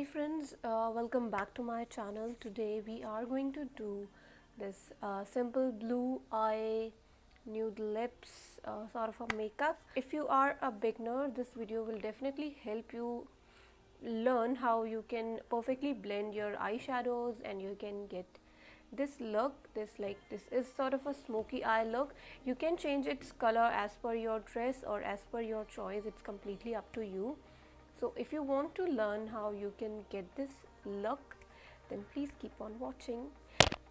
Hi friends, welcome back to my channel. Today we are going to do this simple blue eye nude lips sort of a makeup. If you are a beginner, this video will definitely help you learn how you can perfectly blend your eyeshadows and you can get this look. This is sort of a smoky eye look. You can change its color as per your dress or as per your choice. It's completely up to you. So if you want to learn how you can get this look, then please keep on watching.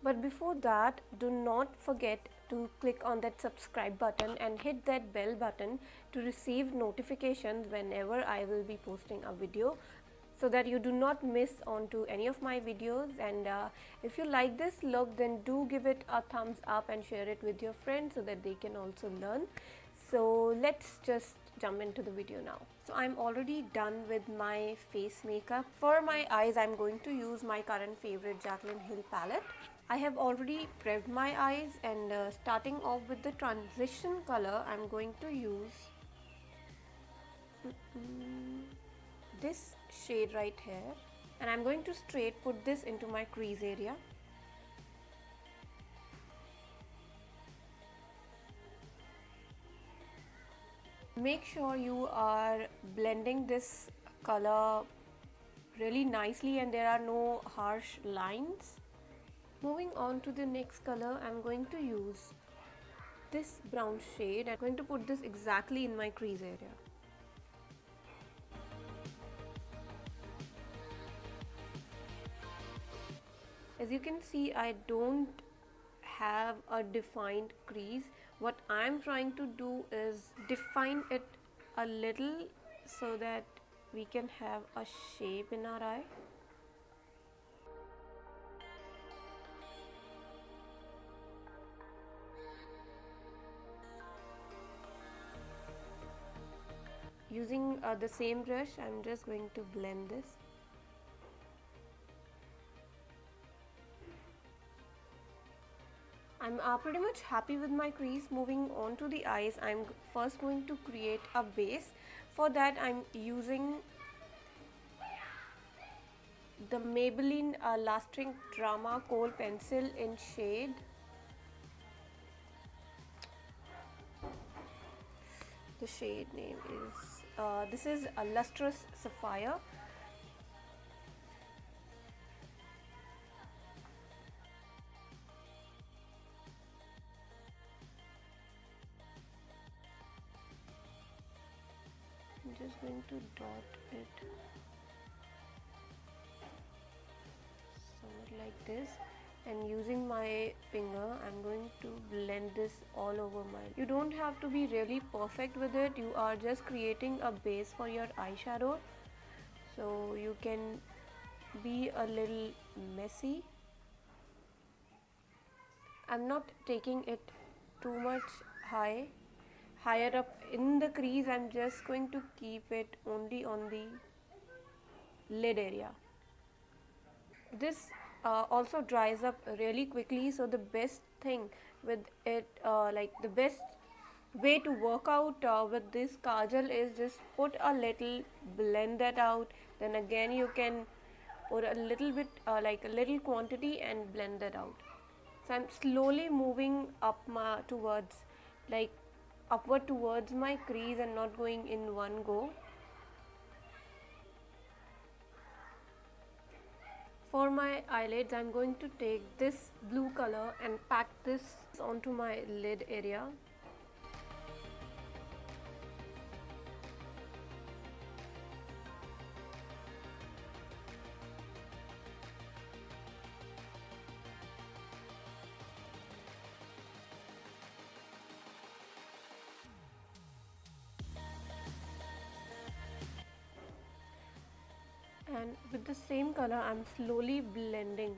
But before that, do not forget to click on that subscribe button and hit that bell button to receive notifications whenever I will be posting a video, so that you do not miss on to any of my videos. And if you like this look, then do give it a thumbs up and share it with your friends so that they can also learn. So let's just jump into the video now. So I'm already done with my face makeup. For my eyes, I'm going to use my current favorite Jaclyn Hill palette. I have already prepped my eyes, and starting off with the transition color, I'm going to use this shade right here, and I'm going to straight put this into my crease area. Make sure you are blending this color really nicely and there are no harsh lines. Moving on to the next color, I'm going to use this brown shade. I'm going to put this exactly in my crease area. As you can see, I don't have a defined crease. What I'm trying to do is define it a little so that we can have a shape in our eye. Using the same brush, I'm just going to blend this. I'm pretty much happy with my crease. Moving on to the eyes, I'm first going to create a base. For that, I'm using the Maybelline Lasting Drama Kohl pencil in shade. The shade name is, this is a Lustrous Sapphire. I'm just going to dot it somewhat like this, and using my finger I'm going to blend this all over my. You don't have to be really perfect with it. You are just creating a base for your eyeshadow, so you can be a little messy. I'm not taking it too much higher up in the crease. I'm just going to keep it only on the lid area. This also dries up really quickly, so the best thing with it, the best way to work out with this kajal is just put a little, blend that out, then again you can put a little bit, like a little quantity, and blend that out. So I'm slowly moving up upward towards my crease and not going in one go. For my eyelids, I'm going to take this blue color and pack this onto my lid area. And with the same color, I'm slowly blending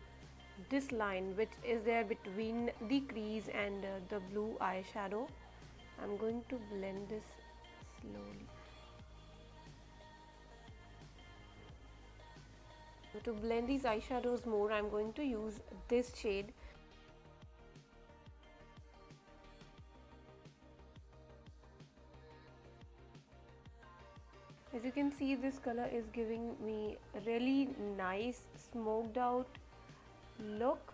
this line which is there between the crease and the blue eyeshadow. I'm going to blend this slowly. To blend these eyeshadows more, I'm going to use this shade. As you can see this color is giving me a really nice smoked out look.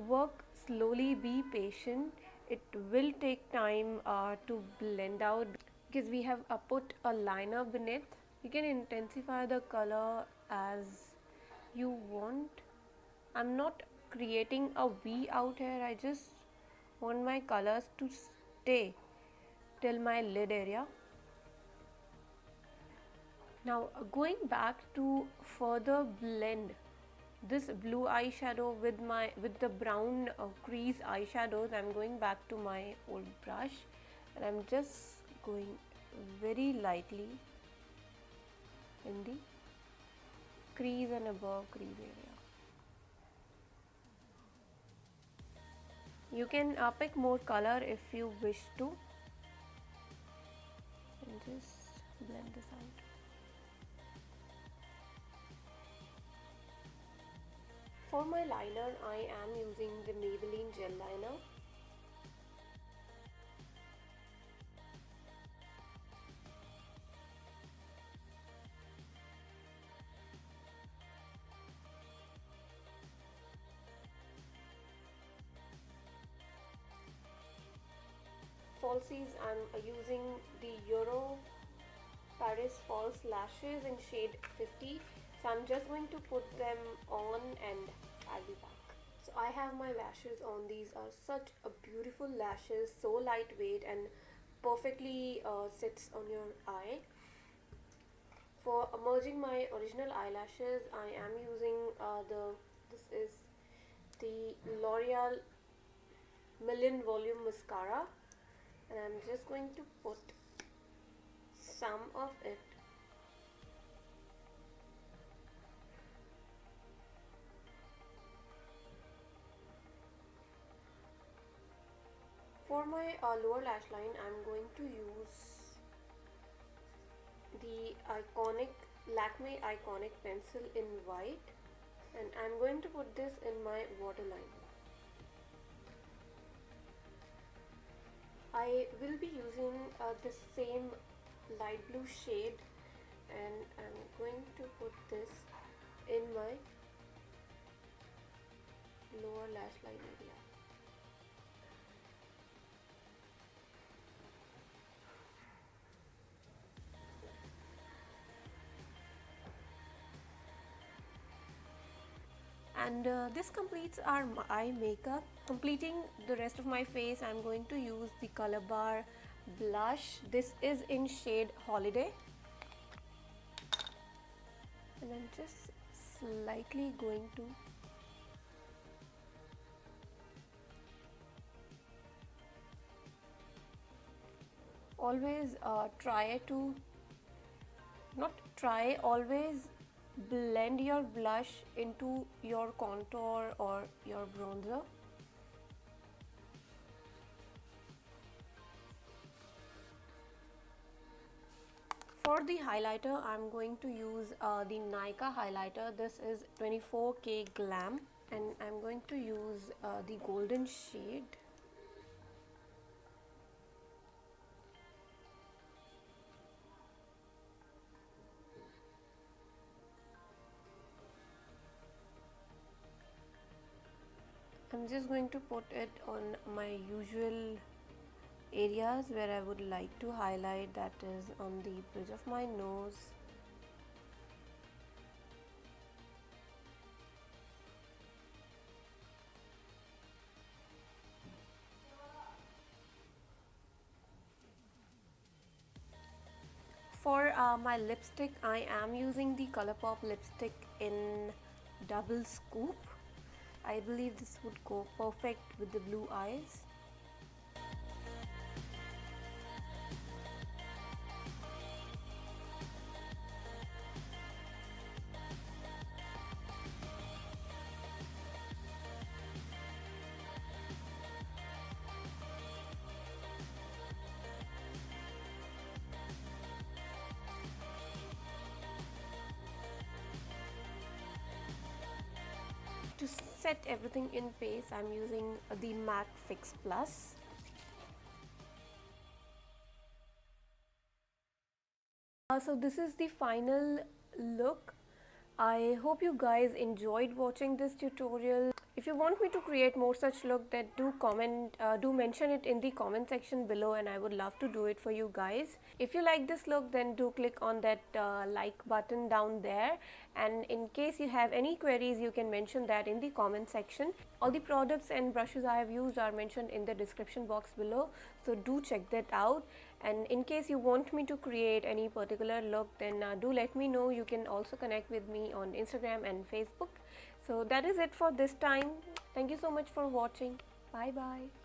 Work slowly, be patient. It will take time to blend out because we have put a liner beneath. You can intensify the color as you want. I'm not creating a V out here. I just want my colors to stay till my lid area. Now going back to further blend this blue eyeshadow with the brown crease eyeshadows, I'm going back to my old brush and I'm just going very lightly in the crease and above crease area. You can pick more color if you wish to, and just blend this out. For my liner, I am using the Maybelline Gel liner. Falsies, I'm using the Euro Paris False Lashes in shade 50. So I'm just going to put them on and I'll be back. So I have my lashes on. These are such a beautiful lashes, so lightweight and perfectly sits on your eye. For merging my original eyelashes, I am using this is the L'Oreal Million Volume Mascara, and I'm just going to put some of it for my lower lash line. I'm going to use the Lakme Eyeconic pencil in white, and I'm going to put this in my waterline. I will be using the same light blue shade, and I'm going to put this in my lower lash line area. And this completes our eye makeup. Completing the rest of my face, I'm going to use the Colourpop Blush. This is in shade Holiday, and I'm just slightly going to always always blend your blush into your contour or your bronzer. For the highlighter, I'm going to use the Kanika highlighter. This is 24K Glam, and I'm going to use the golden shade. I'm just going to put it on my usual areas where I would like to highlight, that is on the bridge of my nose, for my lipstick. I am using the Colourpop lipstick in Double Scoop. I believe this would go perfect with the blue eyes. To set everything in place, I'm using the MAC Fix Plus. So this is the final look. I hope you guys enjoyed watching this tutorial. If you want me to create more such look, then do mention it in the comment section below, and I would love to do it for you guys. If you like this look, then do click on that like button down there, and in case you have any queries, you can mention that in the comment section. All the products and brushes I have used are mentioned in the description box below, so do check that out. And in case you want me to create any particular look, then do let me know. You can also connect with me on Instagram and Facebook. So that is it for this time. Thank you so much for watching. Bye bye.